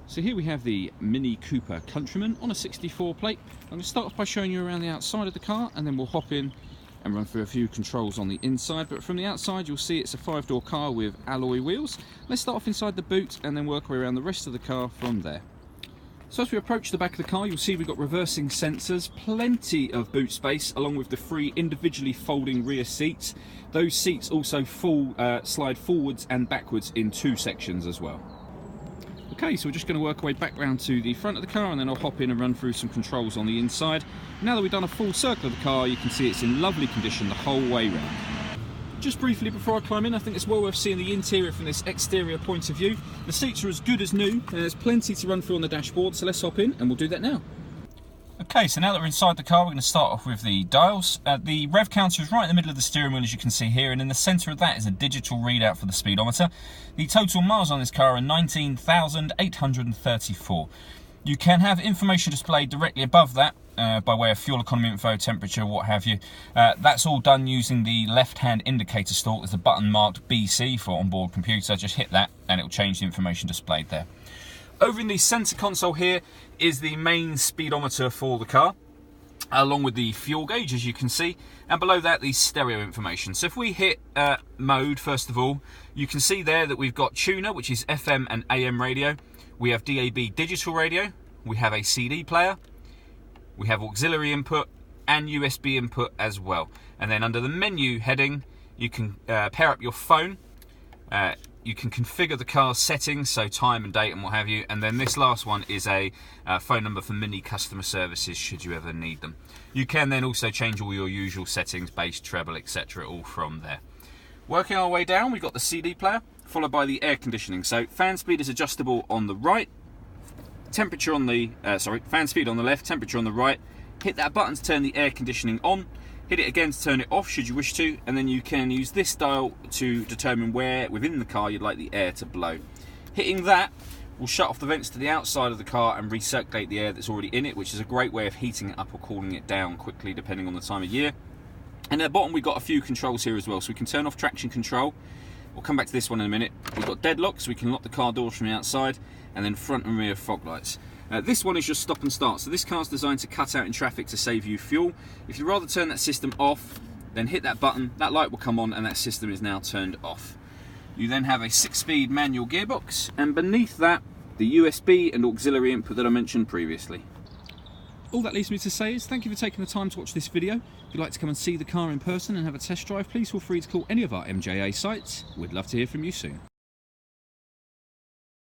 So here we have the Mini Cooper Countryman on a 64 plate. I'm going to start off by showing you around the outside of the car, and then we'll hop in and run through a few controls on the inside. But from the outside you'll see it's a 5-door car with alloy wheels. Let's start off inside the boot and then work our way around the rest of the car from there. So as we approach the back of the car, you'll see we've got reversing sensors, plenty of boot space, along with the 3 individually folding rear seats. Those seats also slide forwards and backwards in 2 sections as well. Okay, so we're just going to work our way back round to the front of the car, and then I'll hop in and run through some controls on the inside. Now that we've done a full circle of the car, you can see it's in lovely condition the whole way round. Just briefly before I climb in, I think it's well worth seeing the interior from this exterior point of view. The seats are as good as new, and there's plenty to run through on the dashboard, so let's hop in and we'll do that now. Okay, so now that we're inside the car, we're going to start off with the dials. The rev counter is right in the middle of the steering wheel, as you can see here, and in the centre of that is a digital readout for the speedometer. The total miles on this car are 19,834. You can have information displayed directly above that by way of fuel economy info, temperature, what have you. That's all done using the left-hand indicator stalk. There's a button marked BC for onboard computer. Just hit that and it will change the information displayed there. Over in the centre console here is the main speedometer for the car, along with the fuel gauge, as you can see, and below that the stereo information. So if we hit mode, first of all, you can see there that we've got tuner, which is FM and AM radio. We have DAB digital radio, we have a CD player, we have auxiliary input and USB input as well. And then under the menu heading, you can pair up your phone. You can configure the car's settings, so time and date and what have you. And then this last one is a phone number for Mini customer services should you ever need them. You can then also change all your usual settings, bass, treble, etc. all from there. Working our way down, we've got the CD player, followed by the air conditioning. So fan speed is adjustable on the right, temperature on the, fan speed on the left, temperature on the right. Hit that button to turn the air conditioning on. Hit it again to turn it off should you wish to, and then you can use this dial to determine where within the car you'd like the air to blow. Hitting that will shut off the vents to the outside of the car and recirculate the air that's already in it, which is a great way of heating it up or cooling it down quickly depending on the time of year. And at the bottom we've got a few controls here as well, so we can turn off traction control. We'll come back to this one in a minute. We've got deadlock, so we can lock the car doors from the outside, and then front and rear fog lights. This one is just stop and start, so this car's designed to cut out in traffic to save you fuel. If you'd rather turn that system off, then hit that button, that light will come on and that system is now turned off. You then have a 6-speed manual gearbox, and beneath that, the USB and auxiliary input that I mentioned previously. All that leaves me to say is thank you for taking the time to watch this video. If you'd like to come and see the car in person and have a test drive, please feel free to call any of our MJA sites. We'd love to hear from you soon.